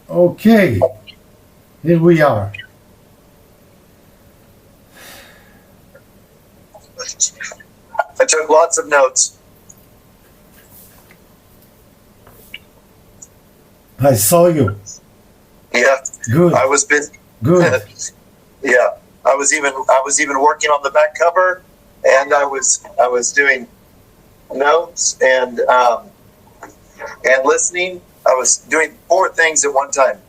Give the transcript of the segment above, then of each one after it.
Okay, here we are. I took lots of notes. I saw you. Yeah, Good, I was busy. good. Yeah, I was even working on the back cover, and I was doing notes and listening. I was doing four things at one time.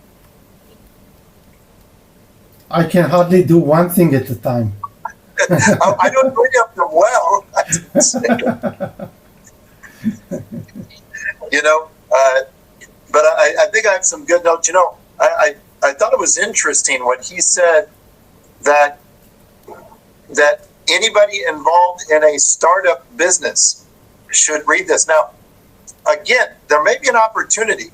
I can hardly do one thing at a time. I don't bring up them well. I didn't say, you know, uh, but I think I have some good notes. I thought it was interesting when he said that that anybody involved in a startup business should read this. Now, again, there may be an opportunity.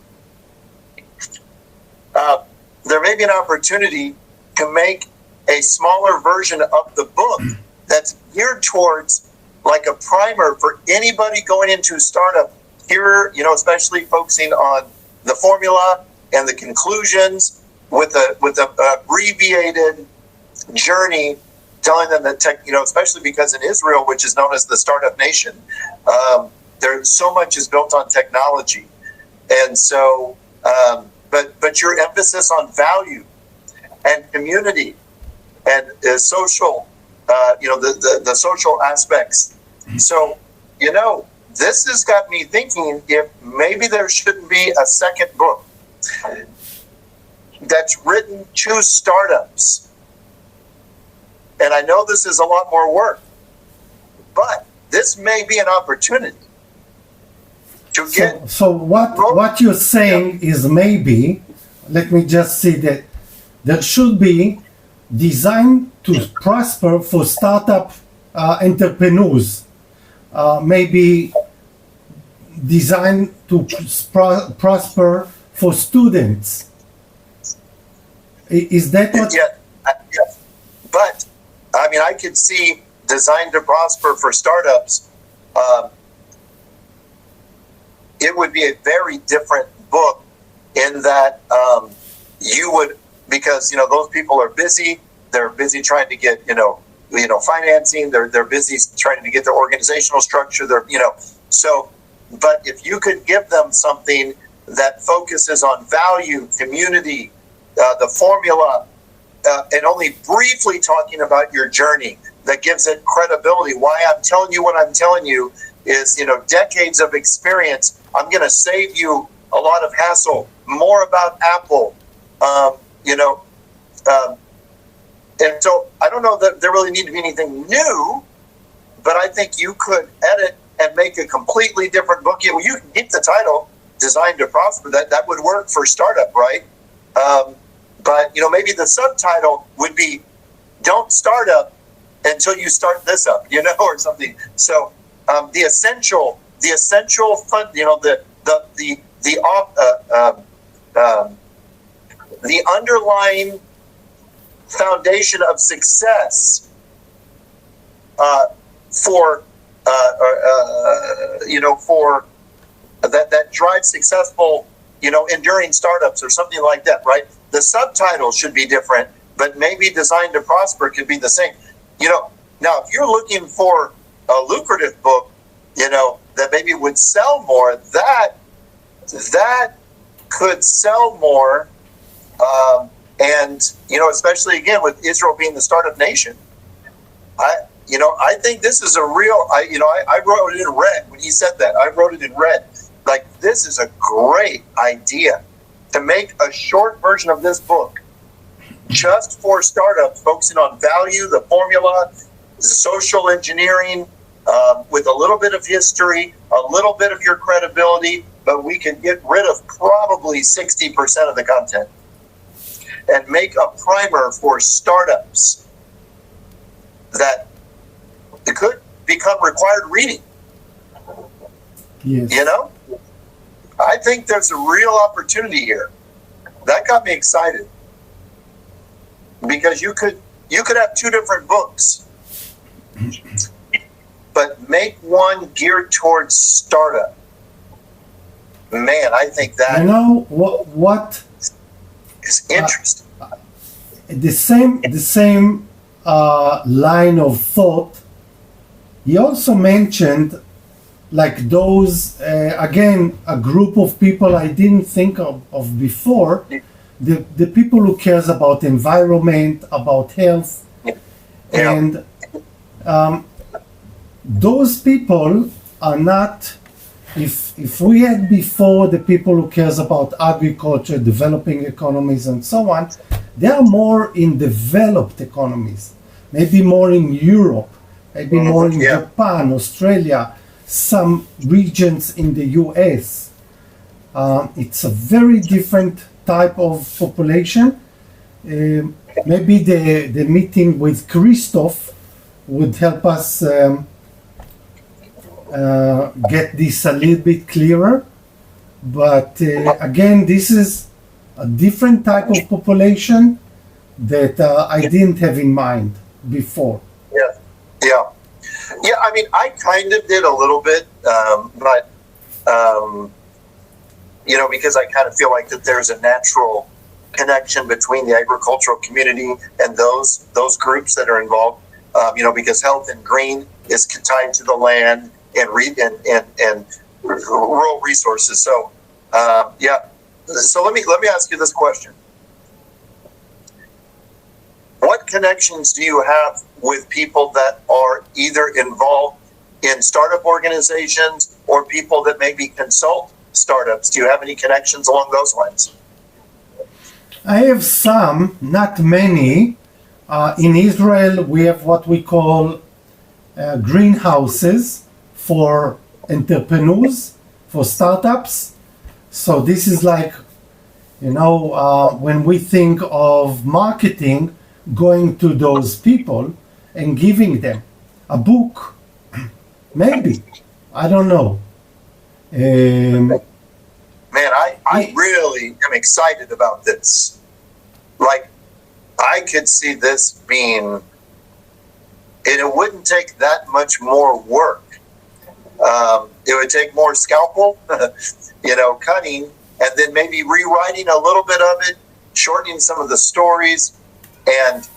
Uh, there may be an opportunity to make a smaller version of the book that's geared towards like a primer for anybody going into startup here, especially focusing on the formula and the conclusions with a abbreviated journey, telling them that especially because in Israel, which is known as the startup nation, there's so much is built on technology, and so but your emphasis on value and community and social, the social aspects. So, this has got me thinking if maybe there shouldn't be a second book that's written to startups. And I know this is a lot more work, but this may be an opportunity to get. So what you're saying is maybe, let me just say that there should be designed to prosper for startup entrepreneurs, maybe designed to prosper for students. Is that what? Yeah. But I mean, I could see Designed to Prosper for startups. It would be a very different book in that you would, because those people are busy. They're busy trying to get financing. They're busy trying to get their organizational structure. So. But if you could give them something that focuses on value, community, the formula, and only briefly talking about your journey, that gives it credibility. Why I'm telling you what I'm telling you is, decades of experience. I'm going to save you a lot of hassle. More about Apple, and so I don't know that there really need to be anything new, but I think you could edit and make a completely different book. You can keep the title Designed to Prosper. That would work for startup, right? But maybe the subtitle would be "Don't Start Up Until You Start This Up," or something. So the essential fun, the underlying foundation of success for for that drives successful, enduring startups or something like that, right? The subtitle should be different, but maybe Designed to Prosper could be the same. Now if you're looking for a lucrative book, that maybe would sell more, that could sell more, and especially again with Israel being the startup nation. I think this is a real. I wrote it in red when he said that. I wrote it in red. Like, this is a great idea to make a short version of this book just for startups, focusing on value, the formula, social engineering, with a little bit of history, a little bit of your credibility, but we can get rid of probably 60% of the content and make a primer for startups that it could become required reading. Yes. I think there's a real opportunity here. That got me excited because you could have two different books, but make one geared towards startup. Man, I think that. What It's interesting. The same line of thought. He also mentioned like those again a group of people I didn't think of before. The people who cares about environment, about health, and those people are not. If we had before the people who cares about agriculture, developing economies, and so on, they are more in developed economies, maybe more in Europe, maybe more in Japan, Australia, some regions in the US. It's a very different type of population. Maybe the meeting with Christoph would help us get this a little bit clearer. But again, this is a different type of population that I didn't have in mind before. Yeah. I mean, I kind of did a little bit, but because I kind of feel like that there's a natural connection between the agricultural community and those groups that are involved. Because health and green is tied to the land and rural resources. So, So let me ask you this question: what connections do you have with people that are either involved in startup organizations or people that maybe consult startups? Do you have any connections along those lines? I have some, not many. In Israel, we have what we call greenhouses for entrepreneurs, for startups. So this is like, when we think of marketing, going to those people and giving them a book, maybe. I don't know. Man, I really am excited about this. Like, I could see this being, and it wouldn't take that much more work. It would take more scalpel, cutting, and then maybe rewriting a little bit of it, shortening some of the stories, and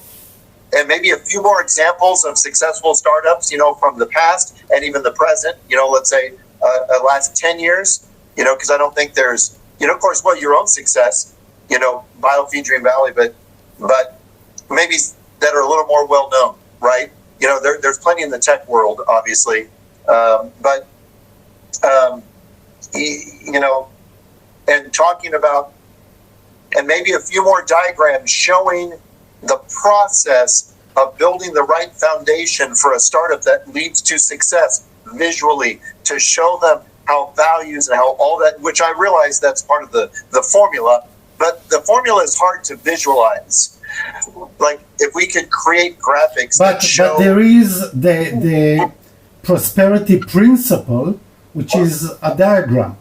maybe a few more examples of successful startups, from the past and even the present, let's say last 10 years, because I don't think there's, of course, your own success, Biofeed Dream Valley, but maybe that are a little more well known, right? There's plenty in the tech world, obviously, and talking about, and maybe a few more diagrams showing the process of building the right foundation for a startup that leads to success visually, to show them how values and how all that, which I realize that's part of the formula, but the formula is hard to visualize. Like, if we could create graphics that show... But there is the prosperity principle, which is a diagram.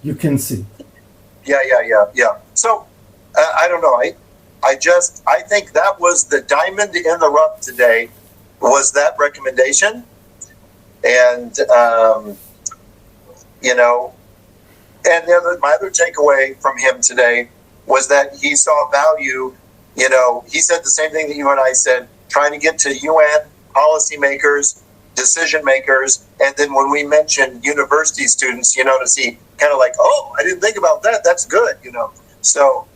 You can see. Yeah. So, I don't know. I think that was the diamond in the rough today, was that recommendation. And, and my other takeaway from him today was that he saw value, he said the same thing that you and I said, trying to get to UN policymakers, decision makers, and then when we mentioned university students, to see kind of like, oh, I didn't think about that. That's good, So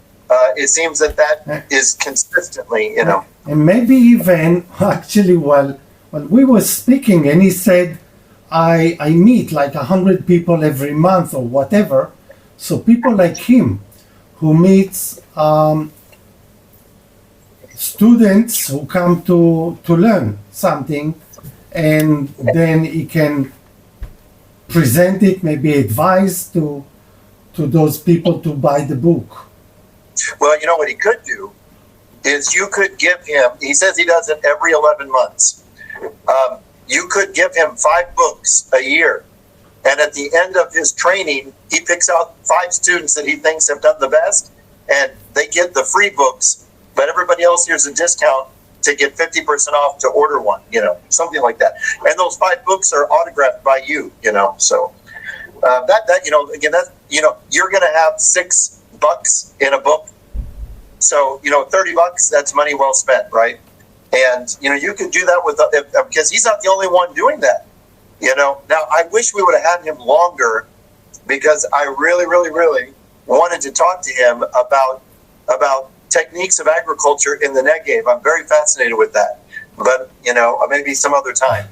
it seems that is consistently, And maybe even actually while we were speaking, and he said, I meet like 100 people every month or whatever. So people like him who meets students who come to learn something, and then he can present it, maybe advise to those people to buy the book. Well, what he could do is you could give him, he says he does it every 11 months. You could give him 5 books a year. And at the end of his training, he picks out 5 students that he thinks have done the best, and they get the free books, but everybody else here's a discount to get 50% off to order one, something like that. And those 5 books are autographed by you, So again, you're going to have 6 bucks in a book. So, $30, that's money well spent, right? And, you could do that with, because he's not the only one doing that. Now I wish we would have had him longer, because I really, really, really wanted to talk to him about techniques of agriculture in the Negev. I'm very fascinated with that, but maybe some other time.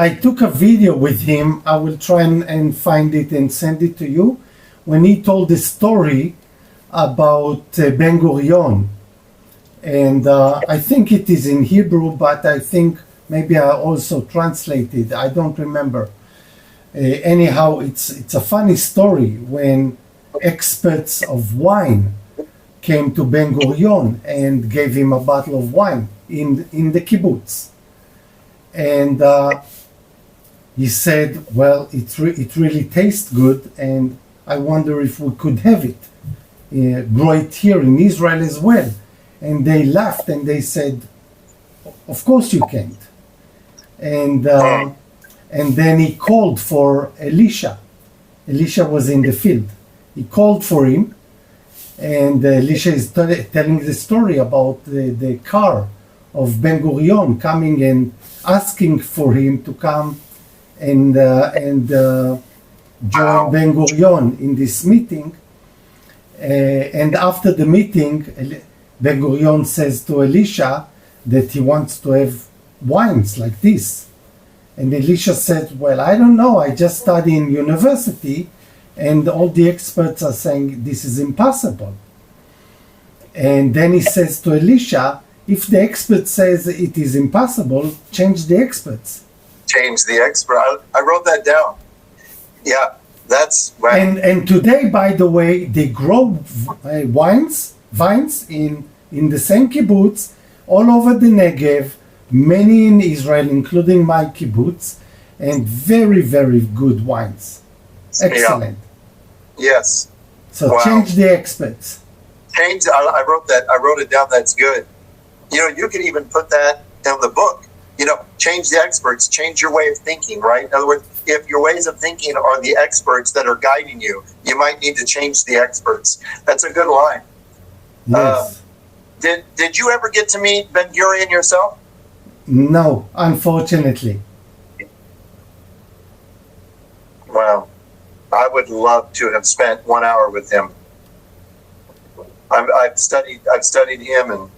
I took a video with him. I will try and find it and send it to you, when he told the story about Ben Gurion. And I think it is in Hebrew, but I think maybe I also translated. I don't remember. Anyhow, it's a funny story when experts of wine came to Ben Gurion and gave him a bottle of wine in the kibbutz. And he said, well, it really tastes good, and I wonder if we could have it, grow it here in Israel as well. And they laughed and they said, of course you can't. And then he called for Elisha. Elisha was in the field. He called for him, and Elisha is telling the story about the car of Ben Gurion coming and asking for him to come and join Ben Gurion in this meeting. And after the meeting, Ben Gurion says to Elisha that he wants to have wines like this. And Elisha said, well, I don't know, I just study in university, and all the experts are saying this is impossible. And then he says to Elisha, if the expert says it is impossible, change the experts. Change the expert. I wrote that down. Yeah, that's right. And today, by the way, they grow vines in the same kibbutz all over the Negev, many in Israel, including my kibbutz, and very, very good wines. Excellent. Yeah. Yes. So wow. Change the experts. Change. I wrote that. I wrote it down. That's good. You can even put that in the book. Change the experts. Change your way of thinking. Right. In other words, if your ways of thinking are the experts that are guiding you, you might need to change the experts. That's a good line. Yes. Did you ever get to meet Ben Gurion yourself? No, unfortunately. Wow. I would love to have spent 1 hour with him. I've studied him,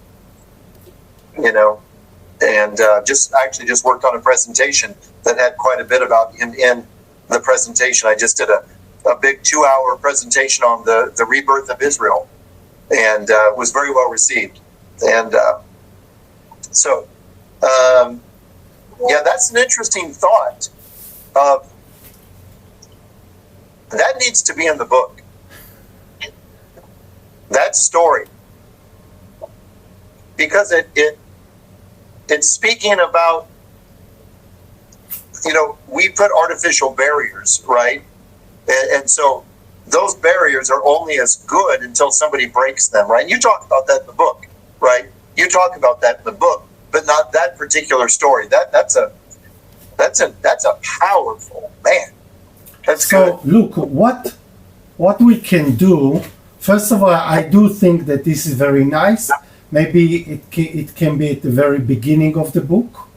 and just worked on a presentation that had quite a bit about him in the presentation. I just did a big 2-hour presentation on the rebirth of Israel, and was very well received. And that's an interesting thought. That needs to be in the book. That story, because it's speaking about, we put artificial barriers, right? And so those barriers are only as good until somebody breaks them, right? You talk about that in the book, right? You talk about that in the book, but not that particular story. That's a powerful, man. That's so good. Look, what we can do. First of all, I do think that this is very nice. Maybe it can be at the very beginning of the book,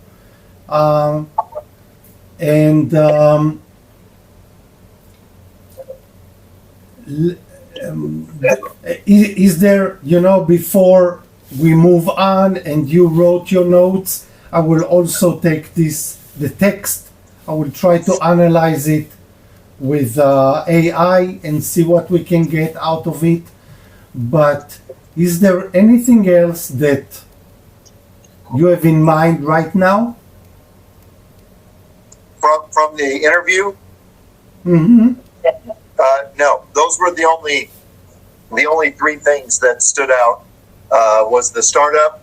is there, before we move on and you wrote your notes, I will also take the text. I will try to analyze it with AI and see what we can get out of it. But is there anything else that you have in mind right now? From the interview? Mm-hmm. No, those were the only three things that stood out. Was the startup,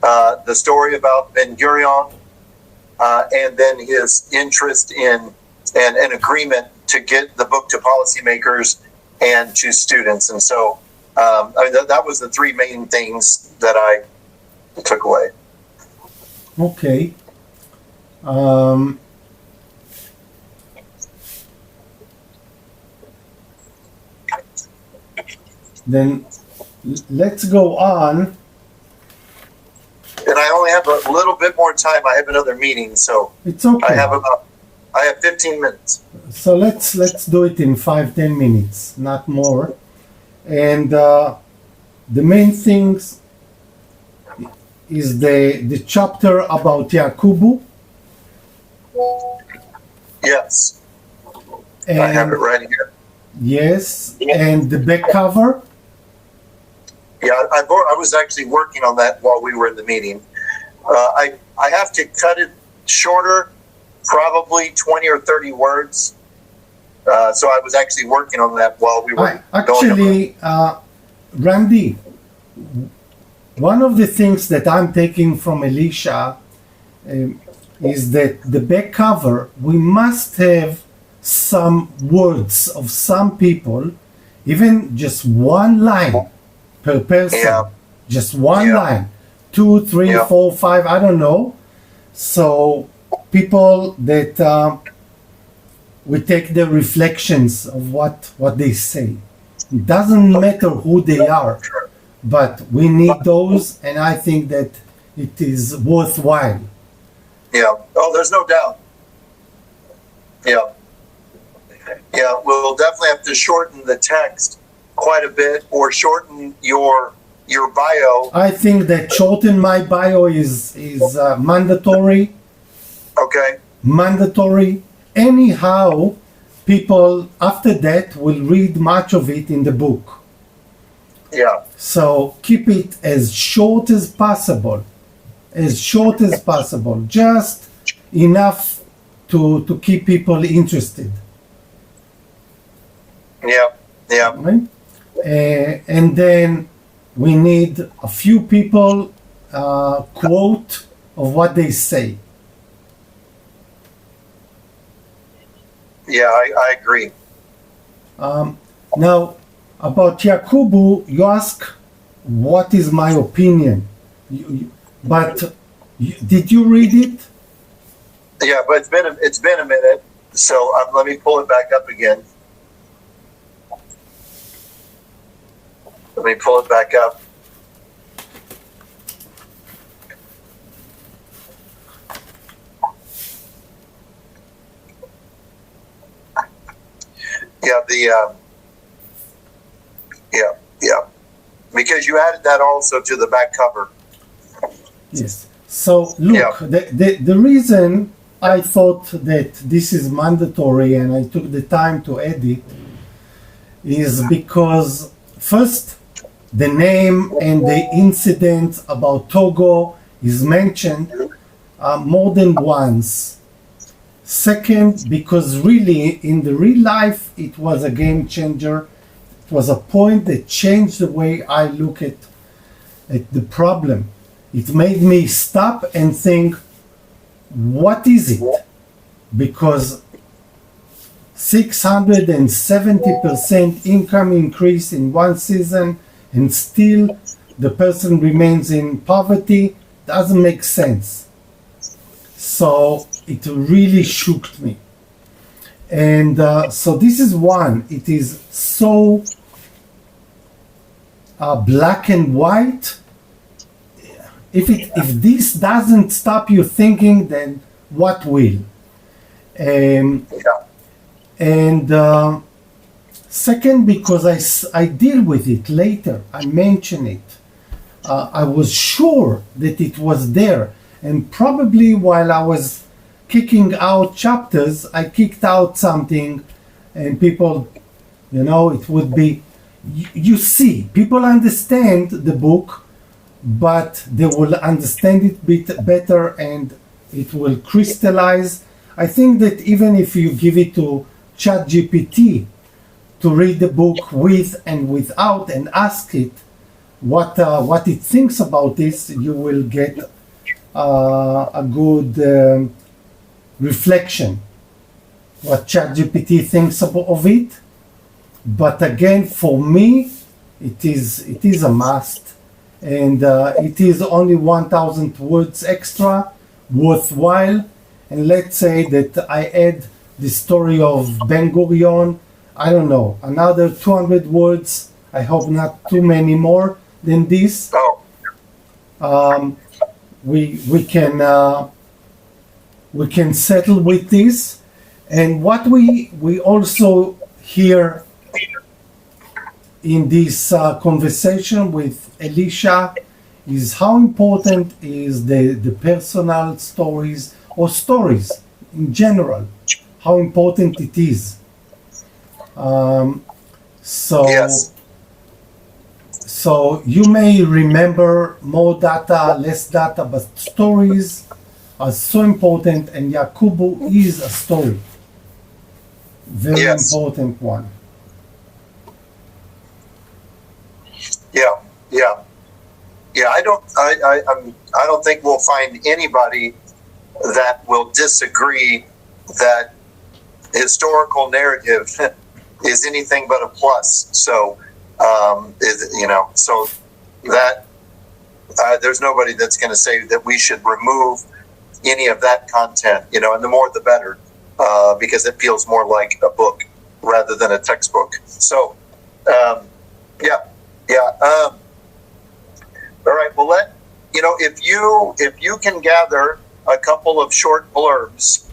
the story about Ben Gurion, and then his interest in and an agreement to get the book to policymakers and to students. And so that was the three main things that I took away. Okay. then let's go on. And I only have a little bit more time. I have another meeting, so It's okay. I have 15 minutes. So let's do it in 5-10 minutes, not more. And the main things is the chapter about Yakubu. Yes, And, I have it right here. Yes, and the back cover. Yeah, I was actually working on that while we were in the meeting. I have to cut it shorter, probably 20 or 30 words. So I was actually working on that while we were Actually, Randy, one of the things that I'm taking from Elisha is that the back cover, we must have some words of some people, even just one line per person, Yeah. just one Yeah. line, 2, 3, Yeah. 4, 5, I don't know. So people that we take the reflections of what they say. It doesn't matter who they are, but we need those, and I think that it is worthwhile. Yeah. Oh, there's no doubt. Yeah. Yeah, we'll definitely have to shorten the text quite a bit, or shorten your bio. I think that shorten my bio is mandatory. Okay. Mandatory. Anyhow, people after that will read much of it in the book. Yeah. So keep it as short as possible. As short as possible. Just enough to keep people interested. Yeah. Yeah. Right? And then we need a few people quote of what they say. Yeah, I agree. Now, about Yakubu, you ask what is my opinion. But did you read it? Yeah, but it's been a minute, so let me pull it back up again. Let me pull it back up. Yeah, yeah. Because you added that also to the back cover. Yes. So look, the reason I thought that this is mandatory and I took the time to edit is because first, the name and the incident about Togo is mentioned more than once. Second, because really in the real life it was a game changer. It was a point that changed the way I look at the problem. It made me stop and think, what is it? Because 670% income increase in one season and still the person remains in poverty doesn't make sense. So it really shook me. And so this is one. It is so black and white. If this doesn't stop you thinking, then what will? And second, because I deal with it later, I mention it. I was sure that it was there, and probably while I was kicking out chapters, I kicked out something, and people, it would be, you see, people understand the book, but they will understand it better and it will crystallize. I think that even if you give it to ChatGPT to read the book with and without and ask it what it thinks about this, you will get a good reflection what ChatGPT thinks of it. But again, for me, it is a must. And it is only 1,000 words extra, worthwhile. And let's say that I add the story of Ben Gurion, I don't know, another 200 words I hope not too many more than this. Oh, We can settle with this. And what we also hear in this conversation with Elisha is how important is the personal stories or stories in general, how important it is. So, yes. so you may remember more data, less data, but stories are so important, and Yakubu is a story. Very Yes. important one. Yeah, yeah, yeah. I don't think we'll find anybody that will disagree that historical narrative is anything but a plus. So, so that there's nobody that's going to say that we should remove any of that content. And the more the better, because it feels more like a book rather than a textbook. So, yeah. Yeah. All right. Well, if you can gather a couple of short blurbs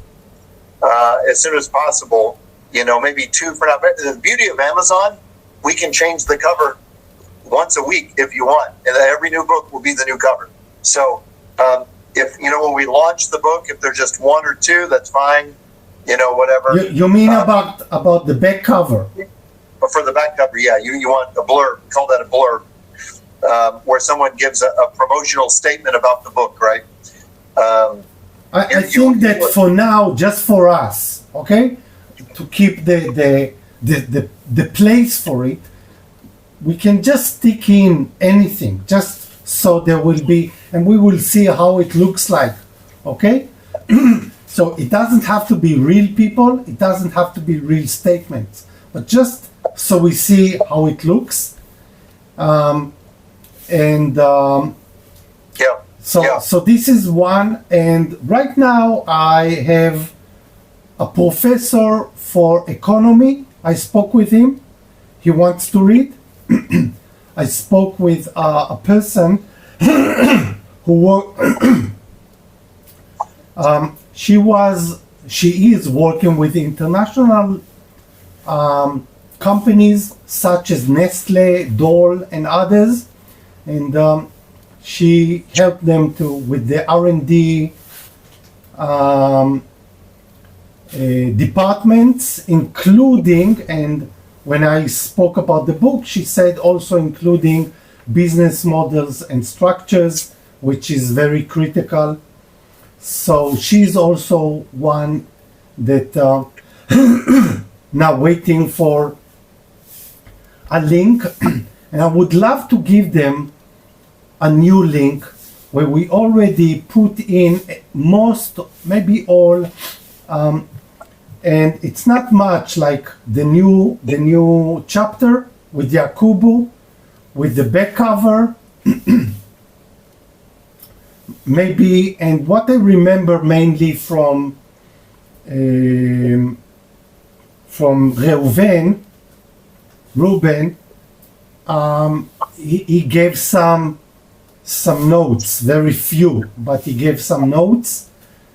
as soon as possible, maybe two for now. The beauty of Amazon, we can change the cover once a week if you want, and every new book will be the new cover. So, if when we launch the book, if there's just one or two, that's fine. Whatever. You mean about the back cover? But for the back cover, yeah, you want a blurb, call that a blurb, where someone gives a promotional statement about the book, right? I think that for now, just for us, okay, to keep the place for it, we can just stick in anything, just so there will be, and we will see how it looks like, okay? So it doesn't have to be real people, it doesn't have to be real statements, but just so we see how it looks. So this is one, and right now I have a professor for economy. I spoke with him. He wants to read. I spoke with a person who she is working with international companies such as Nestle, Dole, and others, and she helped them with the R&D departments, including, and when I spoke about the book, she said also including business models and structures, which is very critical. So she's also one that now waiting for a link, and I would love to give them a new link where we already put in most, maybe all, and it's not much, like the new chapter with Yakubu, with the back cover, maybe, and what I remember mainly from Reuben, he gave some notes, very few, but he gave some notes.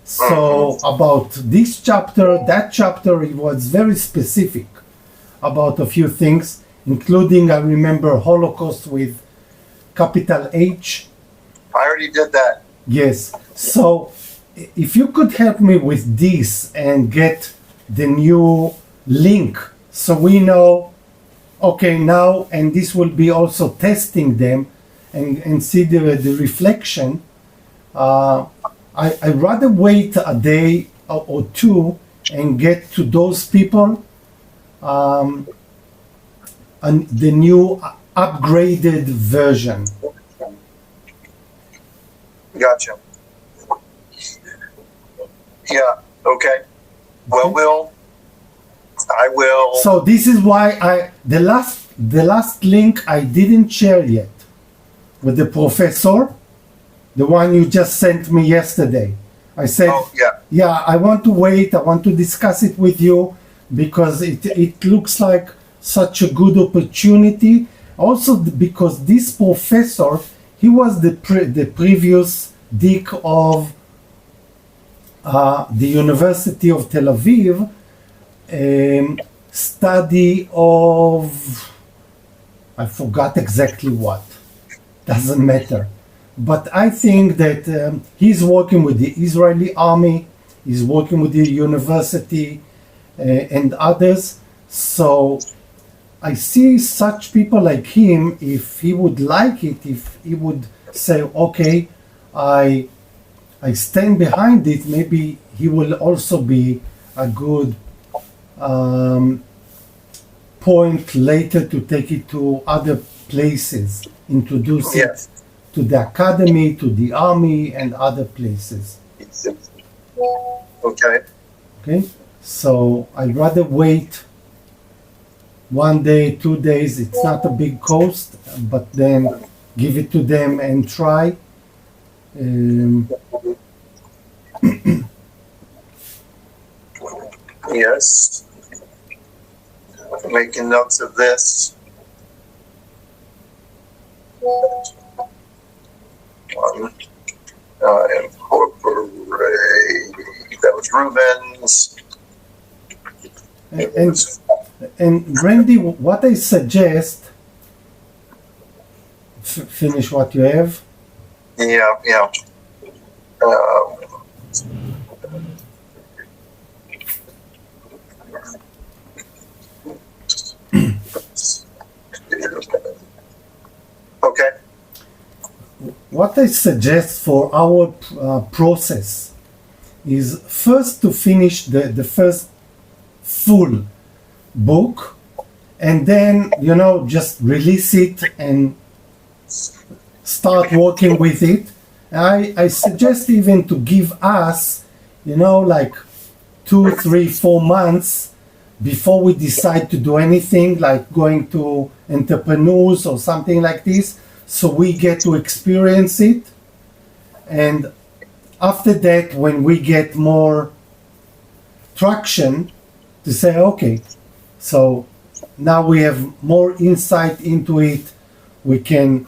So about this chapter, that chapter, it was very specific about a few things, including, I remember, Holocaust with capital H. I already did that. Yes. So if you could help me with this and get the new link so we know, okay, now, and this will be also testing them and see the reflection. I'd rather wait a day or two and get to those people and the new upgraded version. Gotcha. Yeah. Okay. Well, I will. So this is why the last link I didn't share yet with the professor, the one you just sent me yesterday. I said, yeah, I want to wait. I want to discuss it with you because it looks like such a good opportunity, Also because this professor, he was the previous dean of the University of Tel Aviv, study of, I forgot exactly what, doesn't matter. But I think that he's working with the Israeli army, he's working with the university and others. So I see such people like him, if he would like it, if he would say, okay, I stand behind it, maybe he will also be a good point later to take it to other places, introduce it to the academy, to the army, and other places. Okay. Okay, so I'd rather wait 1 day, 2 days. It's not a big cost, but then give it to them and try. Yes. Making notes of this. Incorporate. That was Reuben's. And Randy, what I suggest, finish what you have. Yeah. Okay. What I suggest for our process is first to finish the first full book, and then just release it and start working with it. I suggest even to give us like 2, 3, 4 months before we decide to do anything, like going to entrepreneurs or something like this, so we get to experience it. And after that, when we get more traction, to say, okay, so now we have more insight into it, we can,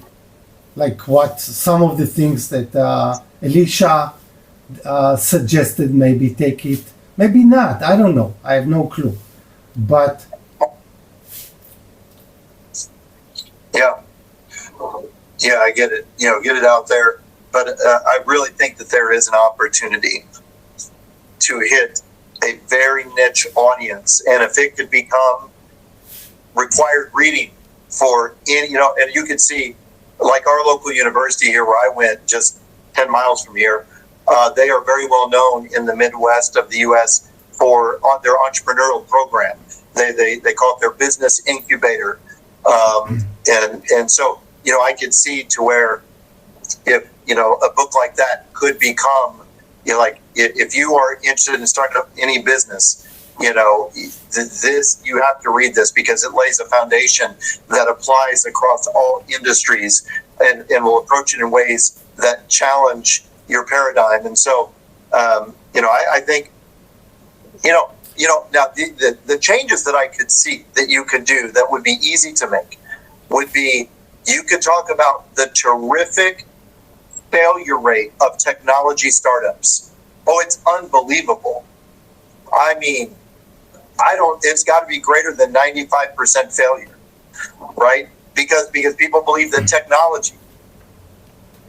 like what some of the things that Elisha suggested, maybe take it, maybe not, I don't know, I have no clue. But yeah, I get it. Get it out there. But I really think that there is an opportunity to hit a very niche audience, and if it could become required reading for any, and you can see, like our local university here, where I went, just 10 miles from here, they are very well known in the Midwest of the U.S. for their entrepreneurial program. They call it their business incubator, and so I could see to where if a book like that could become like if you are interested in starting up any business, this you have to read this, because it lays a foundation that applies across all industries and will approach it in ways that challenge your paradigm. And so I think now the changes that I could see that you could do that would be easy to make would be, you could talk about the terrific failure rate of technology startups. Oh, it's unbelievable. I mean, it's got to be greater than 95% failure, right? Because people believe that technology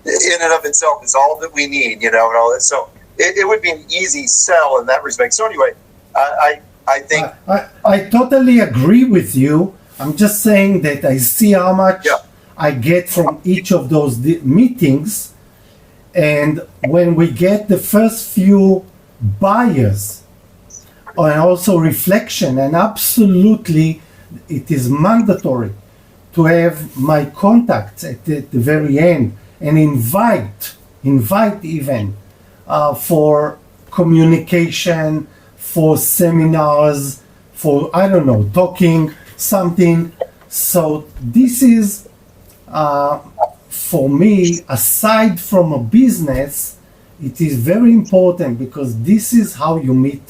in and of itself is all that we need, and all that. So it would be an easy sell in that respect. So anyway, I think I totally agree with you. I'm just saying that I see how much I get from each of those meetings, and when we get the first few buyers and also reflection, and absolutely it is mandatory to have my contacts at the very end, and invite even for communication, for seminars, for talking something. So this is for me, aside from a business, it is very important, because this is how you meet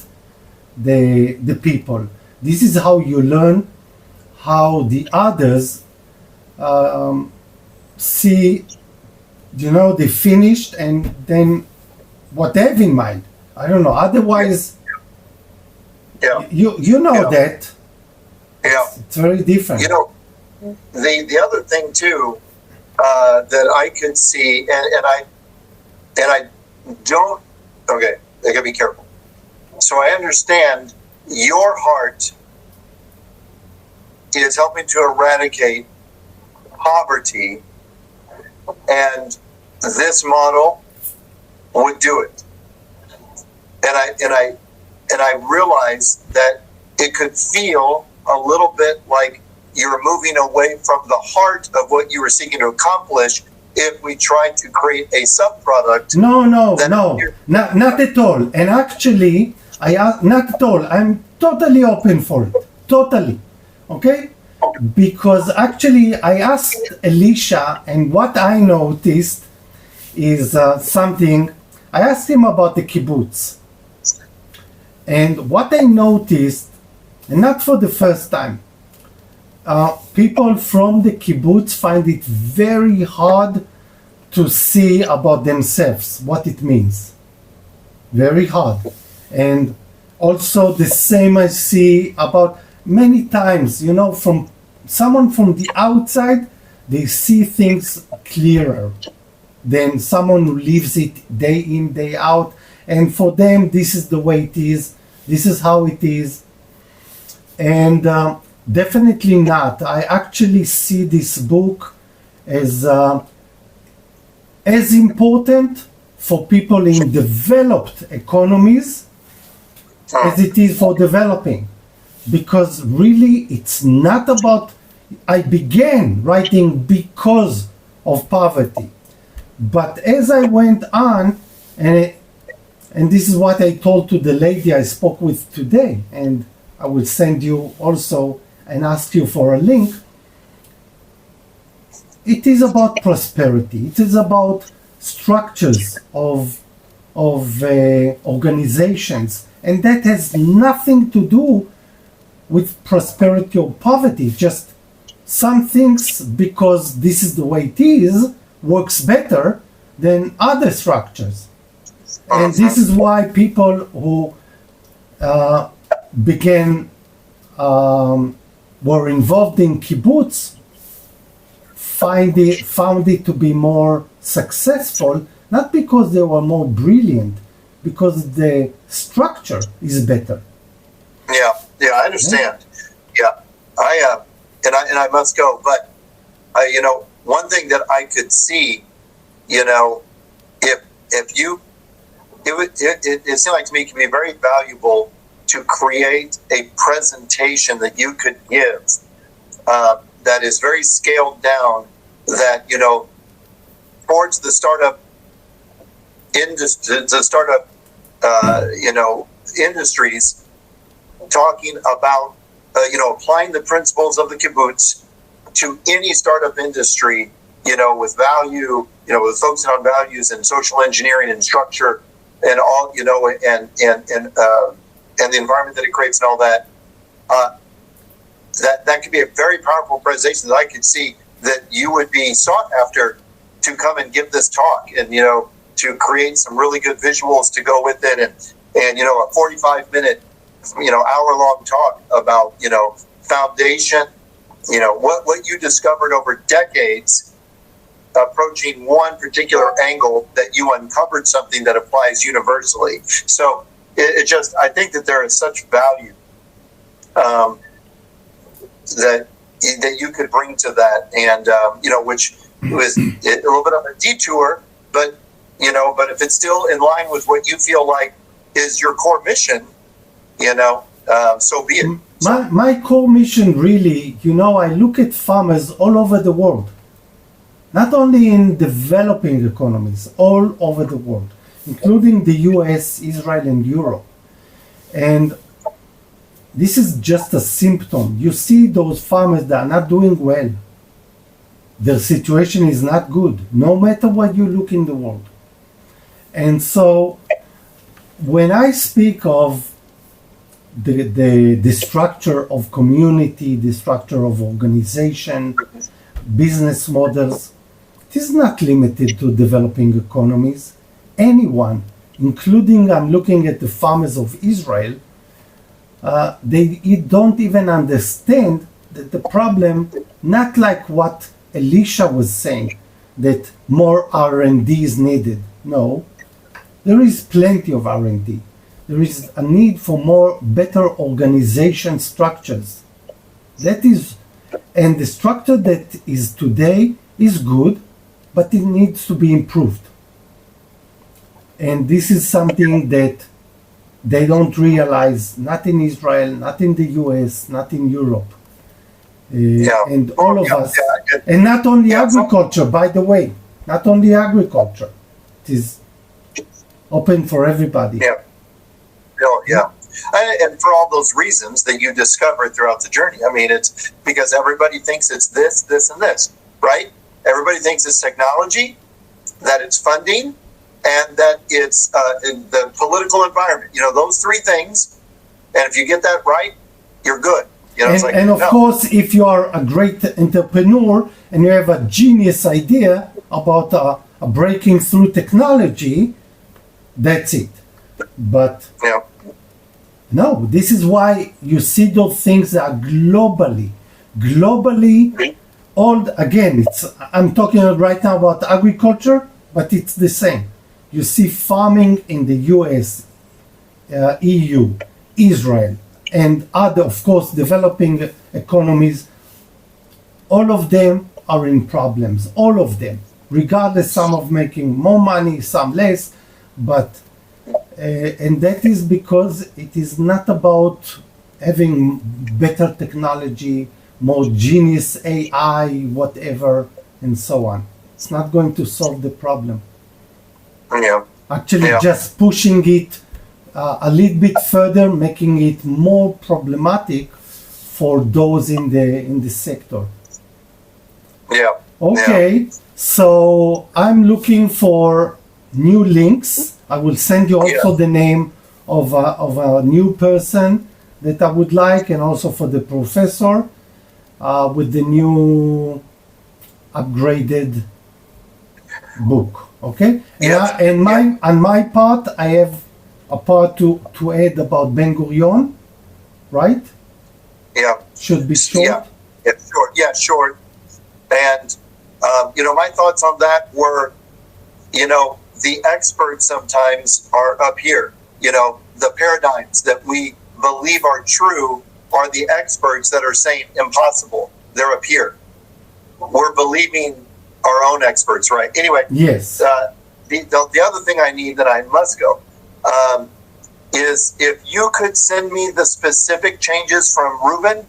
the people. This is how you learn how the others um, see, they finished and then what they have in mind. I don't know. Otherwise, Yeah. you know Yeah. that Yeah. it's very different. The other thing too that I could see, and I don't. Okay, I gotta be careful. So I understand your heart is helping to eradicate poverty, and this model would do it. And I realize that it could feel a little bit like you're moving away from the heart of what you were seeking to accomplish if we tried to create a subproduct. No, not at all. And actually, not at all. I'm totally open for it. Totally. Okay? Because actually, I asked Elisha, and what I noticed is something. I asked him about the kibbutz. And what I noticed, and not for the first time, people from the kibbutz find it very hard to see about themselves what it means. Very hard. And also the same I see about many times, from someone from the outside, they see things clearer than someone who lives it day in, day out. And for them, this is the way it is. This is how it is. And definitely not. I actually see this book as important for people in developed economies as it is for developing. Because really, it's not about. I began writing because of poverty. But as I went on, and this is what I told to the lady I spoke with today, and I will send you also and ask you for a link. It is about prosperity. It is about structures of organizations, and that has nothing to do with prosperity or poverty. Just some things, because this is the way it is, works better than other structures. And this is why people who were involved in kibbutz found it to be more successful, not because they were more brilliant, because the structure is better. Yeah, I understand. Yeah, I must go, but one thing that I could see, if you. It seemed like to me it could be very valuable to create a presentation that you could give that is very scaled down, that towards the startup industries, talking about applying the principles of the kibbutz to any startup industry, with value, with focusing on values and social engineering and structure. And all and the environment that it creates and all that, that could be a very powerful presentation that I could see that you would be sought after to come and give this talk, and to create some really good visuals to go with it, and a 45-minute hour-long talk about foundation, what you discovered over decades, approaching one particular angle that you uncovered something that applies universally. So I think that there is such value that you could bring to that, and which was a little bit of a detour, but if it's still in line with what you feel like is your core mission, so be it. My core mission, really, I look at farmers all over the world. Not only in developing economies, all over the world, including the US, Israel, and Europe. And this is just a symptom. You see those farmers that are not doing well. Their situation is not good, no matter what you look in the world. And so when I speak of the structure of community, the structure of organization, business models. It is not limited to developing economies. Anyone, including I'm looking at the farmers of Israel, they don't even understand that the problem, not like what Elisha was saying, that more R&D is needed. No, there is plenty of R&D. There is a need for more better organization structures. That is, and the structure that is today is good, but it needs to be improved. And this is something that they don't realize, not in Israel, not in the US, not in Europe. And all of us, and not only agriculture, by the way, not only agriculture. It is open for everybody. And for all those reasons that you discovered throughout the journey. I mean, it's because everybody thinks it's this, and this, right? Everybody thinks it's technology, that it's funding, and that it's in the political environment. You know, those three things. And if you get that right, you're good. You know, and of course, if you are a great entrepreneur and you have a genius idea about a breaking through technology, that's it. But no, this is why you see those things that are globally. All again, I'm talking right now about agriculture, but it's the same. You see farming in the US, EU, Israel, and other, of course, developing economies. All of them are in problems. All of them, regardless, some of making more money, some less, but and that is because it is not about having better technology, more genius AI, whatever, and so on. It's not going to solve the problem. Actually, just pushing it a little bit further, making it more problematic for those in the sector. Okay, so I'm looking for new links. I will send you also the name of a new person that I would like, and also for the professor with the new upgraded book. Okay, and on my part, I have a part to add about Ben Gurion, right? Should be short. Short. And my thoughts on that were, the experts sometimes are up here. The paradigms that we believe are true are the experts that are saying impossible. They're up here. We're believing our own experts, right? Anyway, yes. The other thing I need that I must go is if you could send me the specific changes from Reuben,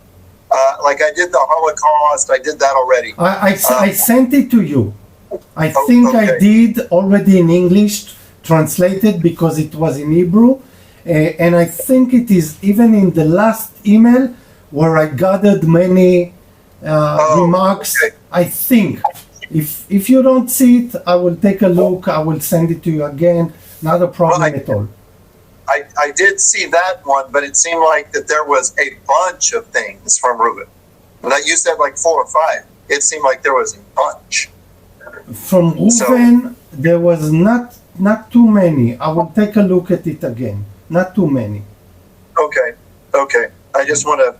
like I did the Holocaust, I did that already. I sent it to you. I think I did already in English, translated because it was in Hebrew. And I think it is even in the last email where I gathered many remarks. Okay. I think if you don't see it, I will take a look. I will send it to you again. Not a problem at all. I did see that one, but it seemed like that there was a bunch of things from Reuben. Like you said, like 4 or 5. It seemed like there was a bunch. From Reuben, there was not too many. I will take a look at it again. Not too many. Okay. I just want to,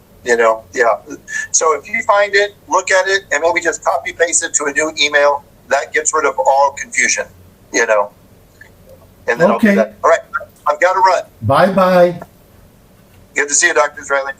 So if you find it, look at it, and maybe just copy paste it to a new email. That gets rid of all confusion, And then I'll do that. All right. I've got to run. Bye-bye. Good to see you, Dr. Israeli.